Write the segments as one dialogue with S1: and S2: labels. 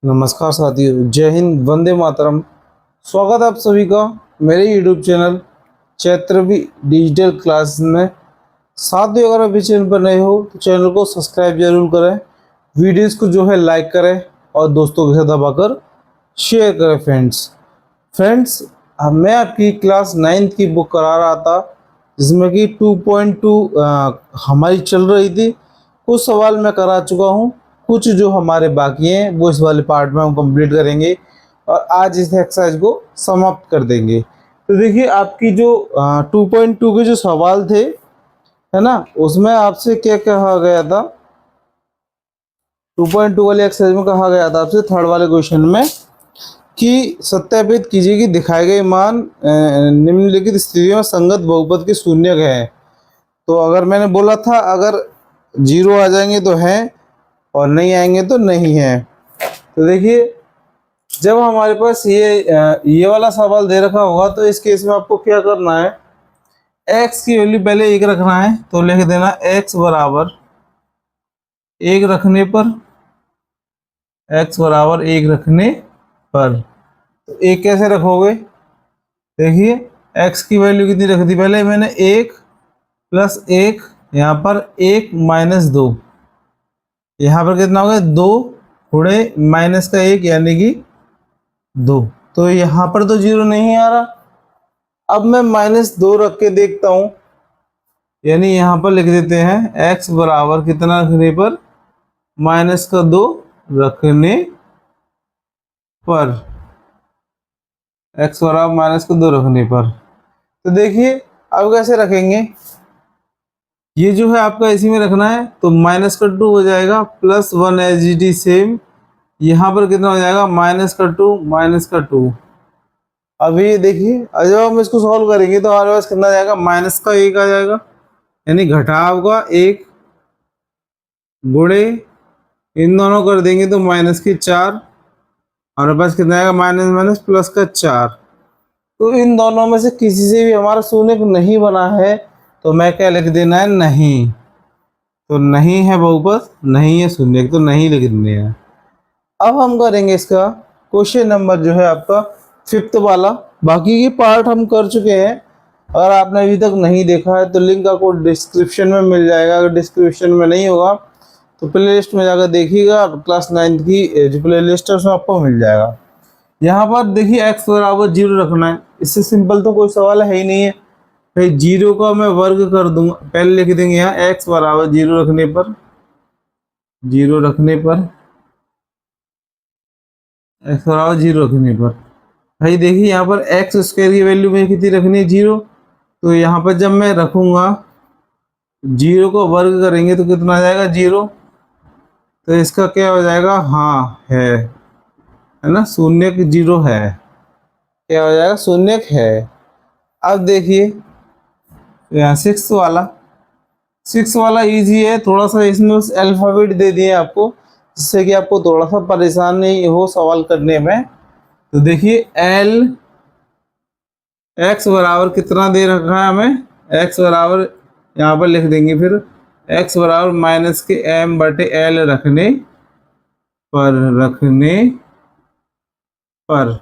S1: नमस्कार साथियों, जय हिंद, वंदे मातरम। स्वागत है आप सभी का मेरे यूट्यूब चैनल चैत्रवी डिजिटल क्लास में। साथियों, अगर अभी चैनल पर नए हो तो चैनल को सब्सक्राइब जरूर करें, वीडियोस को जो है लाइक करें और दोस्तों के साथ दबाकर शेयर करें। फ्रेंड्स, मैं आपकी क्लास 9th की बुक करा रहा था, जिसमें कि 2.2 हमारी चल रही थी। कुछ सवाल मैं करा चुका हूँ, कुछ जो हमारे बाकी हैं वो इस वाले पार्ट में हम कंप्लीट करेंगे और आज इस एक्सरसाइज को समाप्त कर देंगे। तो देखिए, आपकी जो 2.2 के जो सवाल थे, है ना, उसमें आपसे क्या कहा गया था। 2.2 वाले एक्सरसाइज में कहा गया था आपसे थर्ड वाले क्वेश्चन में कि सत्यापित कीजिए कि दिखाए गए मान निम्नलिखित स्थितियों में संगत बहुपद के शून्यक हैं। तो अगर मैंने बोला था, अगर जीरो आ जाएंगे तो हैं और नहीं आएंगे तो नहीं है। तो देखिए, जब हमारे पास ये वाला सवाल दे रखा होगा तो इस केस में आपको क्या करना है, x की वैल्यू पहले 1 रखना है। तो लिख देना x बराबर 1 रखने पर, x बराबर 1 रखने पर। तो 1 कैसे रखोगे, देखिए x की वैल्यू कितनी रख दी पहले मैंने, 1 प्लस 1, यहाँ पर 1 माइनस 2, यहाँ पर कितना हो गया 2 गुणे माइनस का 1 यानी कि 2। तो यहाँ पर तो जीरो नहीं आ रहा। अब मैं -2 रख के देखता हूँ, यानी यहाँ पर लिख देते हैं x बराबर कितना रखने पर, -2 रखने पर, x बराबर -2 रखने पर। तो देखिए, अब कैसे रखेंगे, ये जो है आपका इसी में रखना है। तो -2 हो जाएगा, +1 एज इट इज सेम। यहाँ पर कितना हो जाएगा, -2। अभी ये देखिए, जब हम इसको सॉल्व करेंगे तो हमारे पास कितना आ जाएगा, -1 आ जाएगा, यानी घटाव का 1 गुणे इन दोनों कर देंगे तो -4। हमारे पास कितना आएगा, माइनस माइनस प्लस का 4। तो इन दोनों में से किसी से भी हमारा शून्य नहीं बना है, तो मैं क्या लिख देना है, नहीं। तो नहीं है बहुपद, नहीं है शून्य, तो नहीं लिख देने हैं। अब हम करेंगे इसका क्वेश्चन नंबर जो है आपका 5th वाला। बाकी के पार्ट हम कर चुके हैं। अगर आपने अभी तक नहीं देखा है तो लिंक आपको डिस्क्रिप्शन में मिल जाएगा। अगर डिस्क्रिप्शन में नहीं होगा तो प्ले लिस्ट में जाकर देखिएगा, क्लास 9th की जो प्ले लिस्ट है उसमें आपको मिल जाएगा। यहाँ पर देखिए x बराबर 0 रखना है। इससे सिंपल तो कोई सवाल है ही नहीं है भाई। 0 का मैं वर्ग कर दूंगा, पहले लिख देंगे यहाँ x बराबर 0 रखने पर, 0 रखने पर, x बराबर 0 रखने पर। भाई देखिए, यहाँ पर एक्स स्क्वायर की वैल्यू में कितनी रखनी है, 0। तो यहाँ पर जब मैं रखूँगा 0 को वर्ग करेंगे तो कितना आ जाएगा, 0। तो इसका क्या हो जाएगा, हाँ है ना, शून्य 0 है, क्या हो जाएगा, शून्य है। अब देखिए यहाँ 6 वाला इजी है थोड़ा सा, इसमें बस अल्फाबेट दे दिए आपको, जिससे कि आपको थोड़ा सा परेशान नहीं हो सवाल करने में। तो देखिए x बराबर कितना दे रखा है हमें, x बराबर यहाँ पर लिख देंगे फिर, x बराबर -m/l रखने पर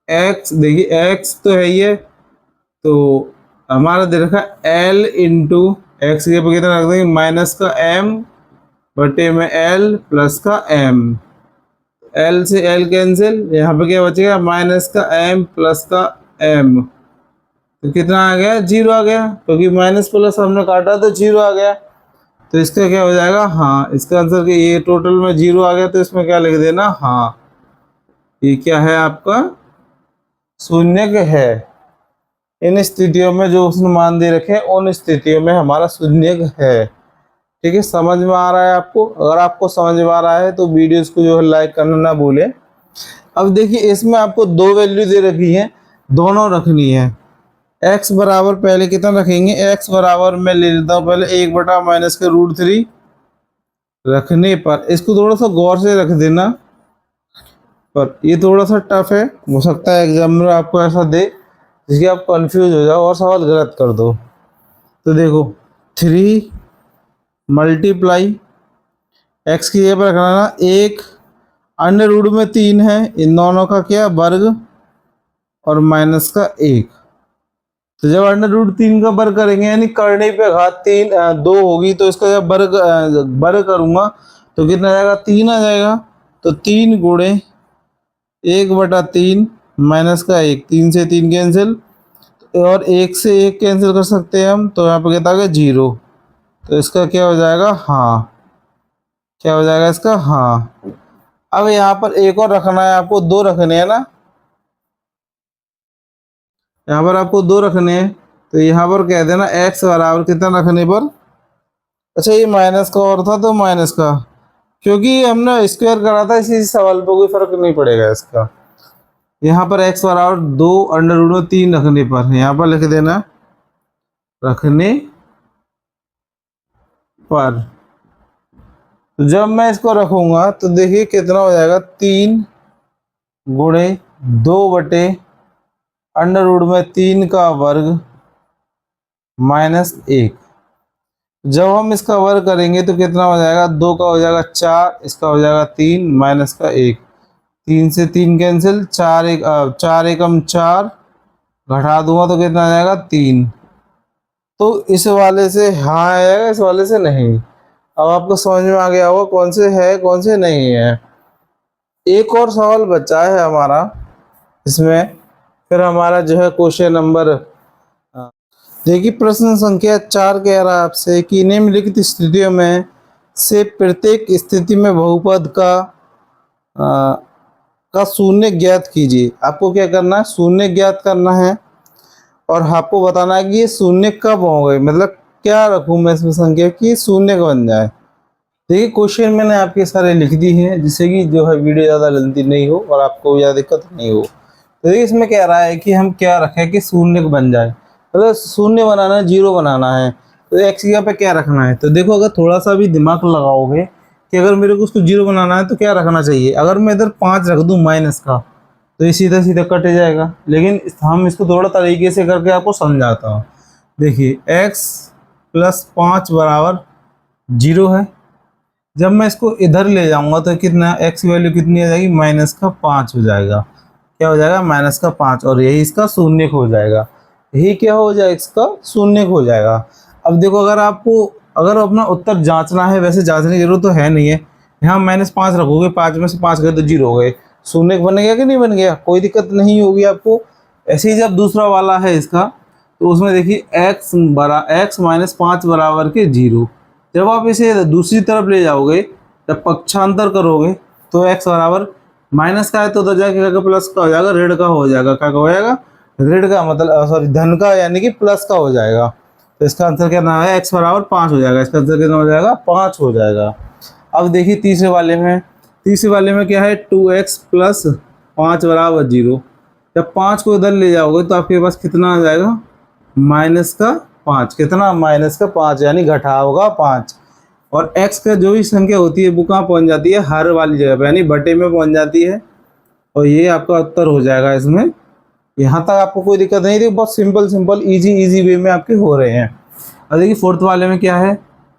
S1: x, देखिए x तो है ही है, तो हमारा दे रखा l इंटू एक्स के पर कितना रख देंगे, -m/l प्लस का m। l से l कैंसिल, यहाँ पे क्या बचेगा, -m प्लस का m। तो कितना आ गया, 0 आ गया, क्योंकि माइनस प्लस हमने काटा तो 0 आ गया। तो इसका क्या हो जाएगा, हाँ, इसका आंसर कि ये टोटल में 0 आ गया, तो इसमें क्या लिख देना, हाँ, ये क्या है आपका, शून्यक है। इन स्थितियों में जो उसने मान दे रखे हैं, उन स्थितियों में हमारा शून्यक है। ठीक है, समझ में आ रहा है आपको। अगर आपको समझ में आ रहा है तो वीडियोस को जो है लाइक करना ना भूलें। अब देखिए, इसमें आपको 2 वैल्यू दे रखी है, दोनों रखनी है। x बराबर पहले कितना रखेंगे, x बराबर मैं ले लेता हूँ पहले 1/-√3 रखने पर। इसको थोड़ा सा गौर से रख देना, पर ये थोड़ा सा टफ है, हो सकता है एग्जामिनर आपको ऐसा दे जिसके आप कंफ्यूज हो जाओ और सवाल गलत कर दो। तो देखो 3 मल्टीप्लाई x की जगह पर रखना ना 1 अंडर रूट में 3 है, इन दोनों का क्या वर्ग और माइनस का 1। तो जब अंडर रूट 3 का वर्ग करेंगे यानी करने पे घात 2 होगी, तो इसका जब वर्ग करूंगा तो कितना आ जाएगा, 3 आ जाएगा। तो 3 गुणे 1/3 माइनस का 1, 3 से 3 कैंसिल और 1 से 1 कैंसिल कर सकते हैं हम, तो यहाँ पे कहता है 0। तो इसका क्या हो जाएगा, हाँ। क्या हो जाएगा इसका, हाँ। अब यहाँ पर एक और रखना है आपको, 2 रखने हैं ना, यहाँ पर आपको 2 रखने हैं। तो यहाँ पर कह देना x बराबर कितना रखने पर, अच्छा ये माइनस का और था तो माइनस का, क्योंकि हमने स्क्वायर करा था इसी सवाल पर, कोई फर्क नहीं पड़ेगा इसका। यहाँ पर x बराबर 2 अंडर रूट में 3 रखने पर, यहाँ पर लिख देना रखने पर। तो जब मैं इसको रखूंगा तो देखिए कितना हो जाएगा, 3 गुणे 2 अंडर रूट में 3 का वर्ग माइनस 1। जब हम इसका वर्ग करेंगे तो कितना हो जाएगा, 2 का हो जाएगा 4, इसका हो जाएगा 3 माइनस का 1, 3 से 3 कैंसिल, 4 एकम 4, घटा दूंगा तो कितना आ जाएगा 3। तो इस वाले से हाँ आएगा, इस वाले से नहीं। अब आपको समझ में आ गया होगा कौन से है कौन से नहीं है। एक और सवाल बचा है हमारा इसमें, फिर हमारा जो है क्वेश्चन नंबर, देखिए प्रश्न संख्या 4 कह रहा है आपसे कि निम्नलिखित स्थितियों में से प्रत्येक स्थिति में बहुपद का शून्य ज्ञात कीजिए। आपको क्या करना है, शून्य ज्ञात करना है और आपको बताना है कि ये शून्य कब होंगे, मतलब क्या रखूं मैं इसमें संख्या कि शून्य का बन जाए। देखिए क्वेश्चन मैंने आपके सारे लिख दी हैं जिससे कि जो है वीडियो ज़्यादा लंबी नहीं हो और आपको ज़्यादा दिक्कत नहीं हो। तो देखिए इसमें कह रहा है कि हम क्या रखें कि शून्य बन जाए, मतलब शून्य बनाना है, 0 बनाना है। तो एक्स की जगह पे क्या रखना है, तो देखो अगर थोड़ा सा भी दिमाग लगाओगे कि अगर मेरे को उसको 0 बनाना है तो क्या रखना चाहिए। अगर मैं इधर 5 रख दूँ माइनस का तो ये सीधा सीधा कट जाएगा, लेकिन हम इसको थोड़ा तरीके से करके आपको समझाता हूँ। देखिए x + 5 बराबर 0 है। जब मैं इसको इधर ले जाऊंगा तो कितना, x की वैल्यू कितनी आ जाएगी, -5 हो जाएगा। क्या हो जाएगा, -5, और यही इसका शून्य हो जाएगा। यही क्या हो जाएगा, इसका शून्य हो जाएगा। अब देखो अगर अपना उत्तर जांचना है, वैसे जांचने की जरूरत तो है नहीं है। यहाँ -5 रखोगे, 5 में से 5 गए तो 0 हो गए, शून्य बन गया कि नहीं बन गया, कोई दिक्कत नहीं होगी आपको। ऐसे ही जब दूसरा वाला है इसका, तो उसमें देखिए x -5 बराबर के 0। जब आप इसे दूसरी तरफ ले जाओगे, जब पक्षांतर करोगे तो x बराबर माइनस का है तो उधर जाके प्लस का हो जाएगा, ऋण का हो जाएगा। क्या हो जाएगा, ऋण का, मतलब सॉरी धन का, यानी कि प्लस का हो जाएगा। तो इसका आंसर कितना है, x बराबर 5 हो जाएगा। इसका आंसर कितना हो जाएगा, 5 हो जाएगा। अब देखिए तीसरे वाले में क्या है, 2x + 5 बराबर 0। जब 5 को इधर ले जाओगे तो आपके पास कितना आ जाएगा, -5। कितना, -5, यानी घटा होगा 5। और x का जो भी संख्या होती है वो कहाँ पहुँच जाती है, हर वाली जगह पे, यानी बटे में पहुँच जाती है। और ये आपका उत्तर हो जाएगा इसमें। यहाँ तक आपको कोई दिक्कत नहीं थी, बहुत सिंपल इजी वे में आपके हो रहे हैं। और देखिए फोर्थ वाले में क्या है,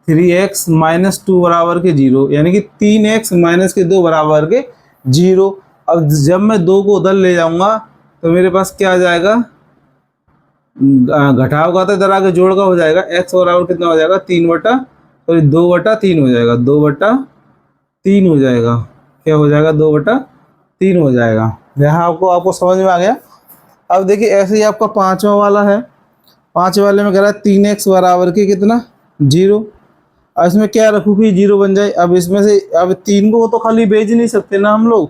S1: 3x - 2 बराबर के 0, यानी कि 3x - 2 बराबर के 0। अब जब मैं 2 को उधर ले जाऊंगा तो मेरे पास क्या आ जाएगा, घटाव का था, इधर आके जोड़ का हो जाएगा। x बराबर कितना हो जाएगा, 2/3 हो जाएगा, 2/3 हो जाएगा। क्या हो जाएगा, 2/3 हो जाएगा। यहाँ आपको समझ में आ गया। अब देखिए ऐसे ही आपका पांचवा वाला है। पांचवे वाले में कह रहा है 3x बराबर के कितना, 0। अब इसमें क्या रखूँ कि 0 बन जाए। अब इसमें से अब 3 को तो खाली भेज नहीं सकते ना हम लोग,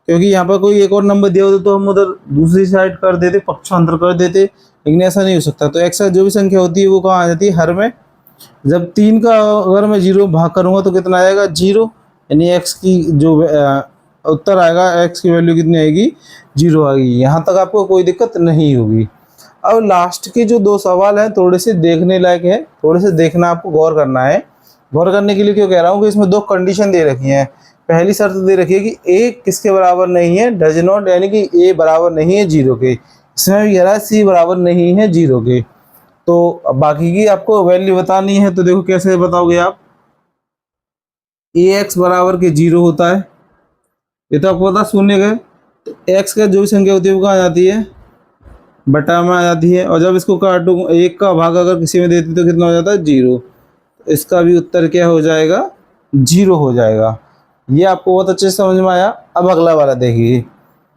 S1: क्योंकि यहाँ पर कोई एक और नंबर दिया होता तो हम उधर दूसरी साइड कर देते, पक्षांतर कर देते, लेकिन ऐसा नहीं हो सकता। तो x जो भी संख्या होती है वो कहाँ आ जाती है, हर में। जब 3 का अगर मैं 0 भाग करूँगा तो कितना आएगा, 0, यानी x की जो उत्तर आएगा, x की वैल्यू कितनी आएगी, 0 आएगी। यहाँ तक आपको कोई दिक्कत नहीं होगी। अब लास्ट के जो 2 सवाल हैं थोड़े से देखने लायक है, थोड़े से देखना, आपको गौर करना है। गौर करने के लिए क्यों कह रहा हूँ कि इसमें 2 कंडीशन दे रखी हैं। पहली शर्त दे रखी है कि a किसके बराबर नहीं है, डज नॉट, यानी कि a बराबर नहीं है 0 के। इसमें भी कह रहा है c बराबर नहीं है 0 के। तो बाकी की आपको वैल्यू बतानी है, तो देखो कैसे बताओगे आप। ax बराबर के 0 होता है, ये तो आपको पता शून्य का है, तो x का जो भी संख्या होती है वो कहाँ आ जाती है, बटा में आ जाती है। और जब इसको काटूं, 1 का भाग अगर किसी में देती तो कितना हो जाता है, 0। तो इसका भी उत्तर क्या हो जाएगा, 0 हो जाएगा। ये आपको बहुत अच्छे से समझ में आया। अब अगला वाला देखिए,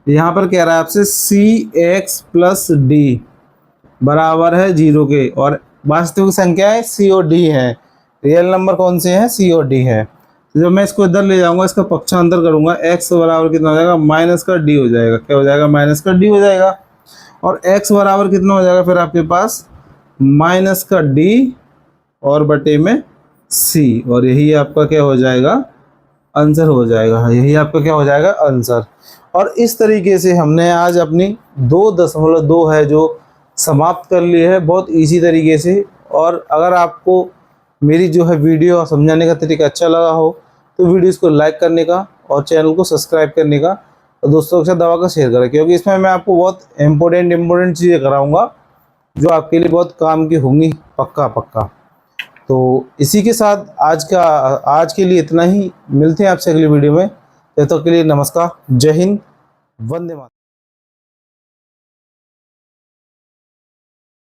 S1: यहाँ पर कह रहा है आपसे cx प्लस डी बराबर है 0 के, और वास्तविक संख्या है c और d है। रियल नंबर कौन से हैं, c और d है। तो जब मैं इसको इधर ले जाऊंगा, इसका पक्षांतर करूंगा, x बराबर कितना हो जाएगा, माइनस का d हो जाएगा। क्या हो जाएगा, माइनस का d हो जाएगा। और x बराबर कितना हो जाएगा फिर आपके पास, माइनस का d और बटे में c, और यही आपका क्या हो जाएगा, आंसर हो जाएगा। यही आपका क्या हो जाएगा, आंसर। और इस तरीके से हमने आज अपनी 2.2 है जो समाप्त कर ली है, बहुत इजी तरीके से। और अगर आपको मेरी जो है वीडियो समझाने का तरीका अच्छा लगा हो तो वीडियोस को लाइक करने का और चैनल को सब्सक्राइब करने का और दोस्तों के साथ दवा का शेयर करें, क्योंकि इसमें मैं आपको बहुत इम्पोर्टेंट चीज़ें कराऊंगा जो आपके लिए बहुत काम की होंगी, पक्का पक्का। तो इसी के साथ आज के लिए इतना ही। मिलते हैं आपसे अगली वीडियो में। तब तक के लिए नमस्कार, जय हिंद, वंदे मातरम।